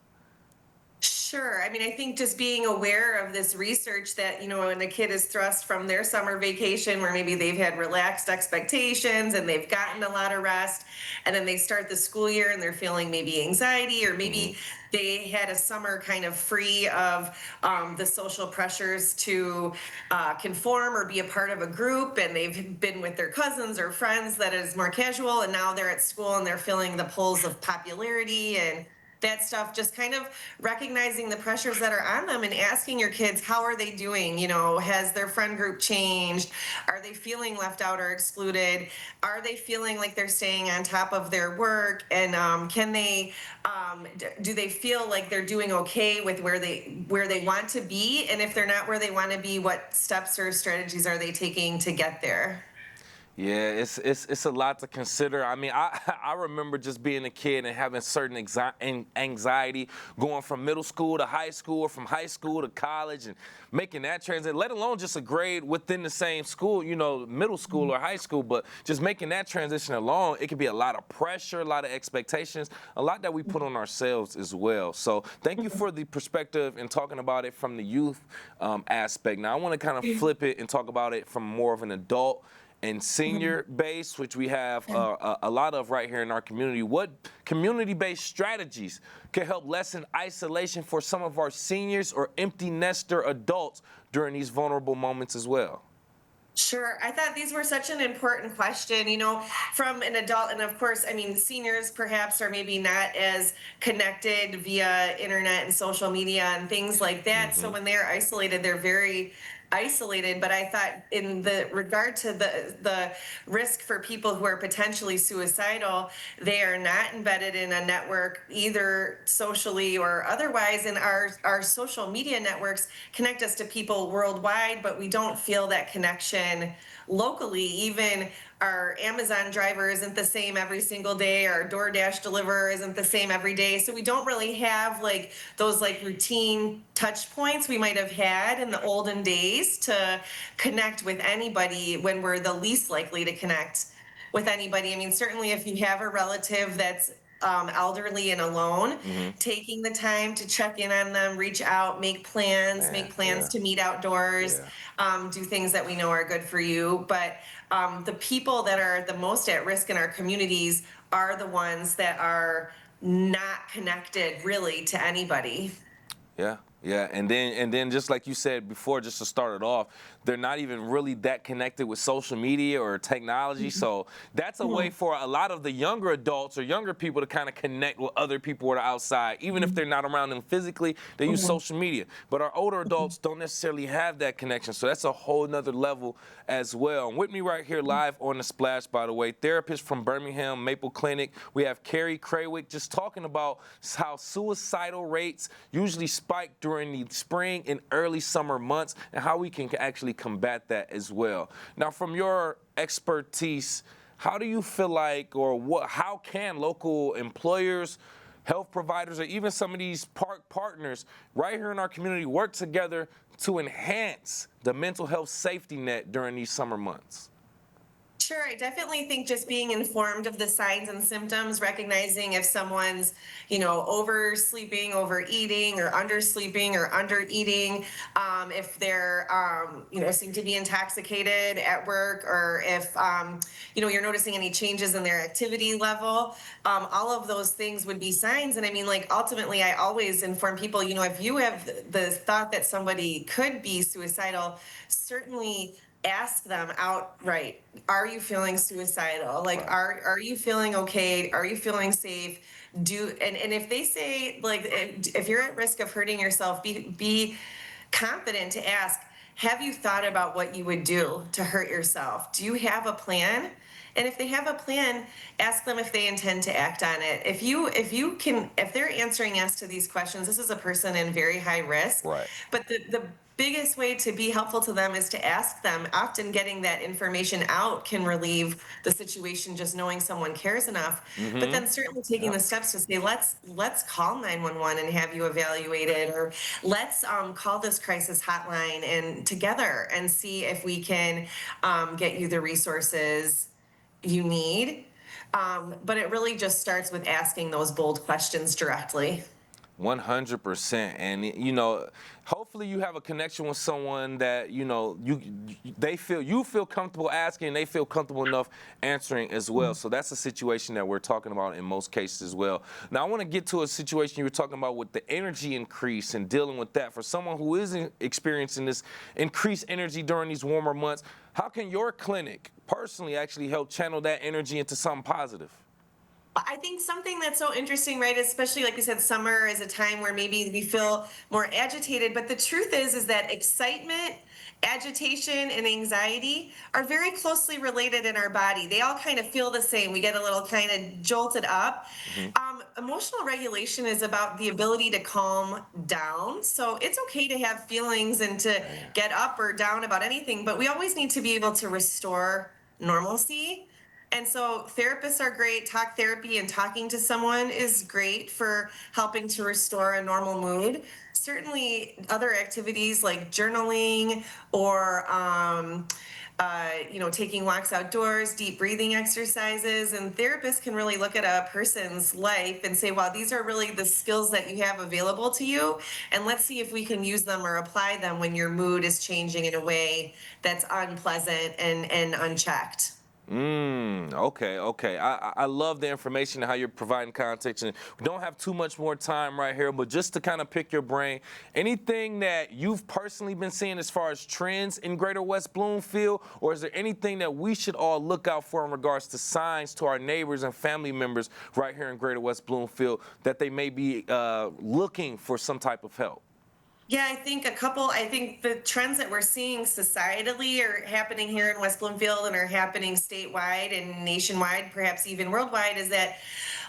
Sure. I mean, I think just being aware of this research that, when a kid is thrust from their summer vacation where maybe they've had relaxed expectations and they've gotten a lot of rest, and then they start the school year and they're feeling maybe anxiety, or maybe they had a summer kind of free of the social pressures to conform or be a part of a group, and they've been with their cousins or friends that is more casual, and now they're at school and they're feeling the pulls of popularity and that stuff. Just kind of recognizing the pressures that are on them and asking your kids, how are they doing? Has their friend group changed? Are they feeling left out or excluded? Are they feeling like they're staying on top of their work? And do they feel like they're doing okay with where they want to be? And if they're not where they want to be, what steps or strategies are they taking to get there? Yeah, it's a lot to consider. I mean, I remember just being a kid and having certain anxiety going from middle school to high school, or from high school to college, and making that transition, let alone just a grade within the same school, middle school or high school, but just making that transition alone, it can be a lot of pressure, a lot of expectations, a lot that we put on ourselves as well. So thank you for the perspective and talking about it from the youth aspect. Now, I want to kind of flip it and talk about it from more of an adult and senior base, which we have a lot of right here in our community. What community-based strategies can help lessen isolation for some of our seniors or empty nester adults during these vulnerable moments as well? Sure. I thought these were such an important question, from an adult. And of course, I mean, seniors perhaps are maybe not as connected via internet and social media and things like that. So when they're isolated, they're very isolated. But I thought in the regard to the risk for people who are potentially suicidal, they are not embedded in a network either socially or otherwise. And our social media networks connect us to people worldwide, but we don't feel that connection locally. Even our Amazon driver isn't the same every single day. Our DoorDash deliverer isn't the same every day. So we don't really have those routine touch points we might have had in the olden days to connect with anybody when we're the least likely to connect with anybody. I mean, certainly if you have a relative that's elderly and alone, taking the time to check in on them, reach out, make plans to meet outdoors, do things that we know are good for you. But the people that are the most at risk in our communities are the ones that are not connected really to anybody. Yeah, and then just like you said before, just to start it off, they're not even really that connected with social media or technology. So that's a way for a lot of the younger adults or younger people to kind of connect with other people that are outside. Even if they're not around them physically, they use social media. But our older adults don't necessarily have that connection. So that's a whole nother level as well. And with me right here live on The Splash, by the way, therapist from Birmingham Maple Clinic, we have Carrie Craywick just talking about how suicidal rates usually spike during the spring and early summer months and how we can actually combat that as well. Now, from your expertise, how do you feel like, or how can local employers, health providers, or even some of these partners right here in our community work together to enhance the mental health safety net during these summer months? Sure, I definitely think just being informed of the signs and symptoms, recognizing if someone's, oversleeping, overeating, or undersleeping, or undereating, if they're, seem to be intoxicated at work, or if, you're noticing any changes in their activity level, all of those things would be signs. And I mean, like, ultimately, I always inform people, if you have the thought that somebody could be suicidal, certainly ask them outright, are you feeling suicidal? Like, are you feeling okay? Are you feeling safe? And if they say, like, if you're at risk of hurting yourself, be confident to ask, have you thought about what you would do to hurt yourself? Do you have a plan? And if they have a plan, ask them if they intend to act on it. If they're answering yes to these questions, this is a person in very high risk. Right. But the biggest way to be helpful to them is to ask them. Often getting that information out can relieve the situation, just knowing someone cares enough. But then certainly taking the steps to say, let's call 911 and have you evaluated, or let's call this crisis hotline and together and see if we can get you the resources you need. But it really just starts with asking those bold questions directly. 100%. And hopefully you have a connection with someone that you feel comfortable asking, and they feel comfortable enough answering as well. So that's a situation that we're talking about in most cases as well. Now I want to get to a situation you were talking about with the energy increase and dealing with that. For someone who is experiencing this increased energy during these warmer months, how can your clinic personally actually help channel that energy into something positive? I think something that's so interesting, right, especially like we said, summer is a time where maybe we feel more agitated, but the truth is that excitement, agitation, and anxiety are very closely related in our body. They all kind of feel the same. We get a little kind of jolted up. Emotional regulation is about the ability to calm down. So it's okay to have feelings and to get up or down about anything, but we always need to be able to restore normalcy. And so therapists are great. Talk therapy and talking to someone is great for helping to restore a normal mood. Certainly other activities like journaling or, taking walks outdoors, deep breathing exercises, and therapists can really look at a person's life and say, wow, these are really the skills that you have available to you. And let's see if we can use them or apply them when your mood is changing in a way that's unpleasant and unchecked. Okay. I love the information and how you're providing context, and we don't have too much more time right here, but just to kind of pick your brain, anything that you've personally been seeing as far as trends in Greater West Bloomfield, or is there anything that we should all look out for in regards to signs to our neighbors and family members right here in Greater West Bloomfield that they may be looking for some type of help? Yeah, I think the trends that we're seeing societally are happening here in West Bloomfield and are happening statewide and nationwide, perhaps even worldwide, is that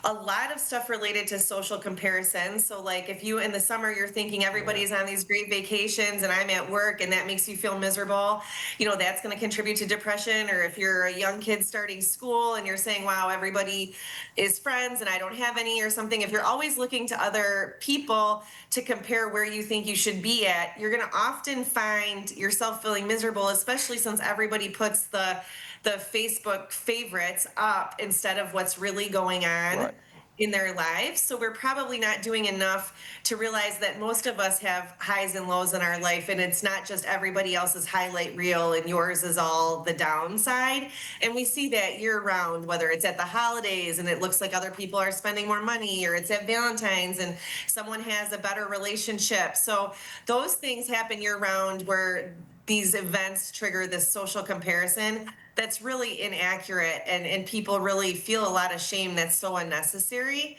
a lot of stuff related to social comparison. So like if you in the summer, you're thinking everybody's on these great vacations and I'm at work and that makes you feel miserable, that's going to contribute to depression. Or if you're a young kid starting school and you're saying, wow, everybody is friends and I don't have any or something. If you're always looking to other people to compare where you think you should be at, you're going to often find yourself feeling miserable, especially since everybody puts the Facebook favorites up instead of what's really going on in their lives. So we're probably not doing enough to realize that most of us have highs and lows in our life, and it's not just everybody else's highlight reel and yours is all the downside. And we see that year round, whether it's at the holidays and it looks like other people are spending more money, or it's at Valentine's and someone has a better relationship. So those things happen year round where these events trigger this social comparison that's really inaccurate, and people really feel a lot of shame that's so unnecessary.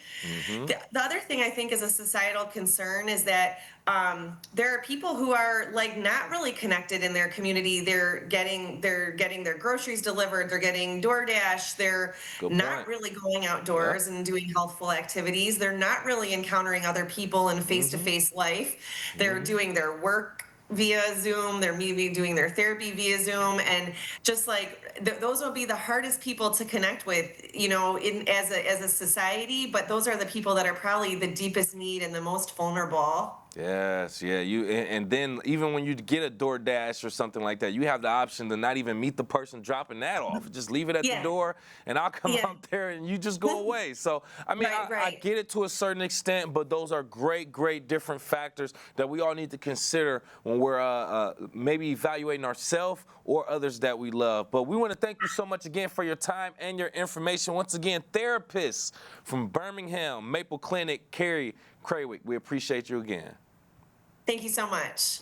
The other thing I think is a societal concern is that there are people who are like not really connected in their community. They're getting their groceries delivered, they're getting DoorDash, they're not really going outdoors and doing healthful activities. They're not really encountering other people in face-to-face life. They're doing their work via Zoom, they're maybe doing their therapy via Zoom, and just like those will be the hardest people to connect with, as a society, but those are the people that are probably the deepest need and the most vulnerable. Yes, yeah. And then even when you get a DoorDash or something like that, you have the option to not even meet the person dropping that off. Just leave it at the door, and I'll come out there, and you just go away. So I mean, I get it to a certain extent, but those are great different factors that we all need to consider when we're maybe evaluating ourselves or others that we love. But we want to thank you so much again for your time and your information. Once again, therapists from Birmingham Maple Clinic, Carrie Krawick. We appreciate you again. Thank you so much.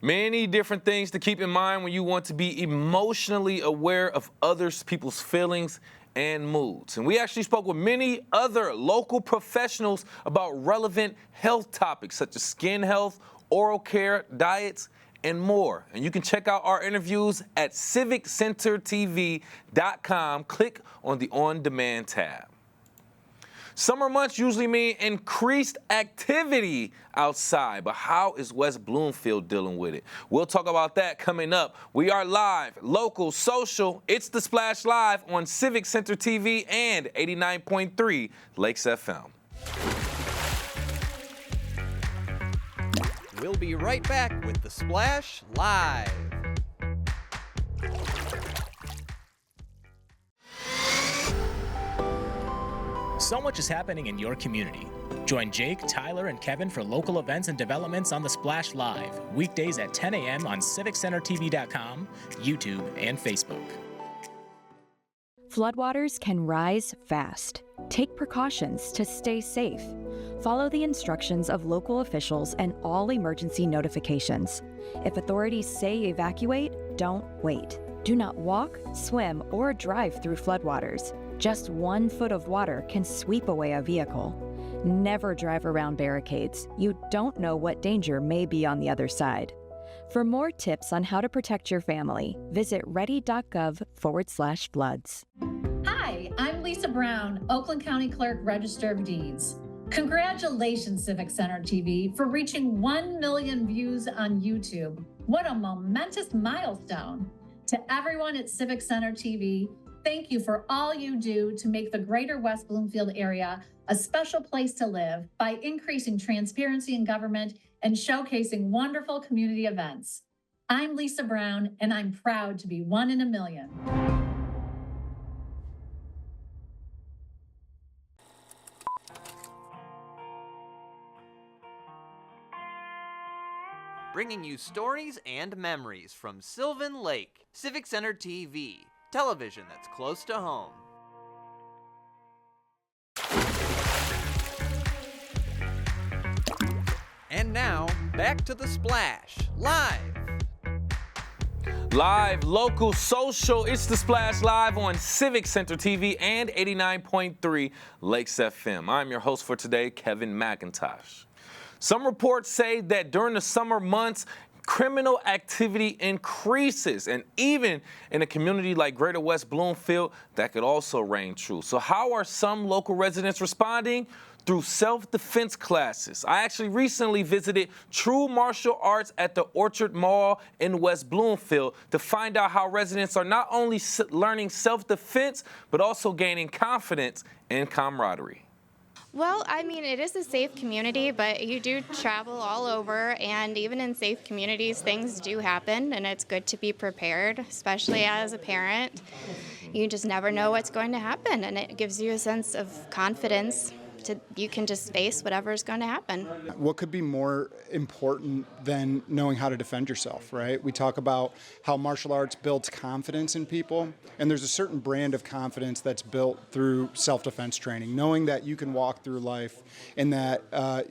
Many different things to keep in mind when you want to be emotionally aware of other people's feelings and moods. And we actually spoke with many other local professionals about relevant health topics such as skin health, oral care, diets, and more. And you can check out our interviews at civiccentertv.com. Click on the On Demand tab. Summer months usually mean increased activity outside, but how is West Bloomfield dealing with it? We'll talk about that coming up. We are live, local, social. It's The Splash Live on Civic Center TV and 89.3 Lakes FM. We'll be right back with The Splash Live. So much is happening in your community. Join Jake, Tyler, and Kevin for local events and developments on The Splash Live, weekdays at 10 a.m. on CivicCenterTV.com, YouTube, and Facebook. Floodwaters can rise fast. Take precautions to stay safe. Follow the instructions of local officials and all emergency notifications. If authorities say evacuate, don't wait. Do not walk, swim, or drive through floodwaters. Just 1 foot of water can sweep away a vehicle. Never drive around barricades. You don't know what danger may be on the other side. For more tips on how to protect your family, visit ready.gov/floods. Hi, I'm Lisa Brown, Oakland County Clerk, Register of Deeds. Congratulations, Civic Center TV, for reaching 1 million views on YouTube. What a momentous milestone. To everyone at Civic Center TV, thank you for all you do to make the greater West Bloomfield area a special place to live by increasing transparency in government and showcasing wonderful community events. I'm Lisa Brown, and I'm proud to be 1 in a million. Bringing you stories and memories from Sylvan Lake. Civic Center TV. Television that's close to home. And now, back to The Splash, live. Live, local, social, it's The Splash Live on Civic Center TV and 89.3 Lakes FM. I'm your host for today, Kevin McIntosh. Some reports say that during the summer months, criminal activity increases, and even in a community like Greater West Bloomfield, that could also reign true. So how are some local residents responding? Through self-defense classes. I actually recently visited True Martial Arts at the Orchard Mall in West Bloomfield to find out how residents are not only learning self-defense, but also gaining confidence and camaraderie. Well, I mean, it is a safe community, but you do travel all over, and even in safe communities, things do happen, and it's good to be prepared, especially as a parent. You just never know what's going to happen, and it gives you a sense of confidence. You can just face whatever is going to happen. What could be more important than knowing how to defend yourself, right? We talk about how martial arts builds confidence in people, and there's a certain brand of confidence that's built through self-defense training, knowing that you can walk through life and that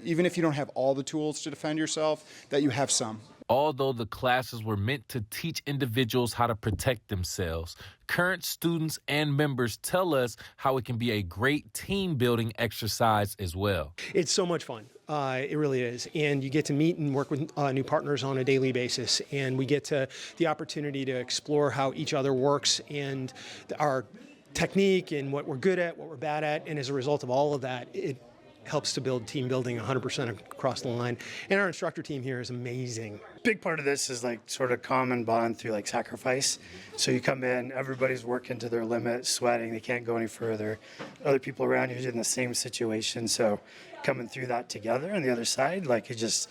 even if you don't have all the tools to defend yourself, that you have some. Although the classes were meant to teach individuals how to protect themselves, current students and members tell us how it can be a great team-building exercise as well. It's so much fun. It really is. And you get to meet and work with new partners on a daily basis. And we get the opportunity to explore how each other works and our technique and what we're good at, what we're bad at. And as a result of all of that, it helps to build team building 100% across the line. And our instructor team here is amazing. Big part of this is like sort of common bond through like sacrifice. So you come in, everybody's working to their limit, sweating, they can't go any further. Other people around you are in the same situation. So coming through that together on the other side, like you just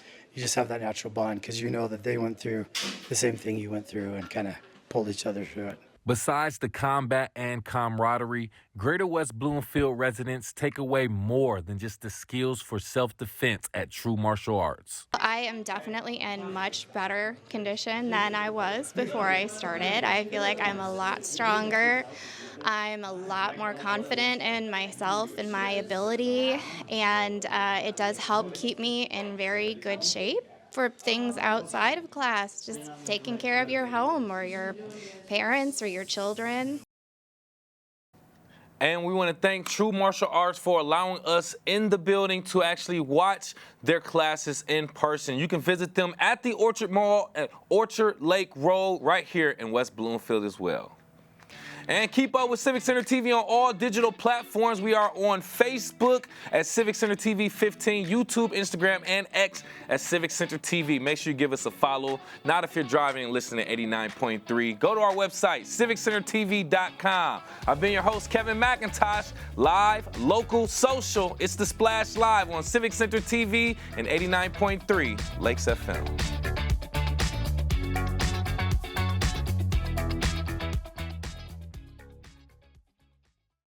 have that natural bond because you know that they went through the same thing you went through and kind of pulled each other through it. Besides the combat and camaraderie, Greater West Bloomfield residents take away more than just the skills for self-defense at True Martial Arts. I am definitely in much better condition than I was before I started. I feel like I'm a lot stronger. I'm a lot more confident in myself and my ability, and it does help keep me in very good shape for things outside of class, just taking care of your home or your parents or your children. And we want to thank True Martial Arts for allowing us in the building to actually watch their classes in person. You can visit them at the Orchard Mall at Orchard Lake Road right here in West Bloomfield as well. And keep up with Civic Center TV on all digital platforms. We are on Facebook at Civic Center TV 15, YouTube, Instagram, and X at Civic Center TV. Make sure you give us a follow. Not if you're driving and listening to 89.3. Go to our website, civiccentertv.com. I've been your host, Kevin McIntosh. Live, local, social. It's The Splash Live on Civic Center TV and 89.3 Lakes FM.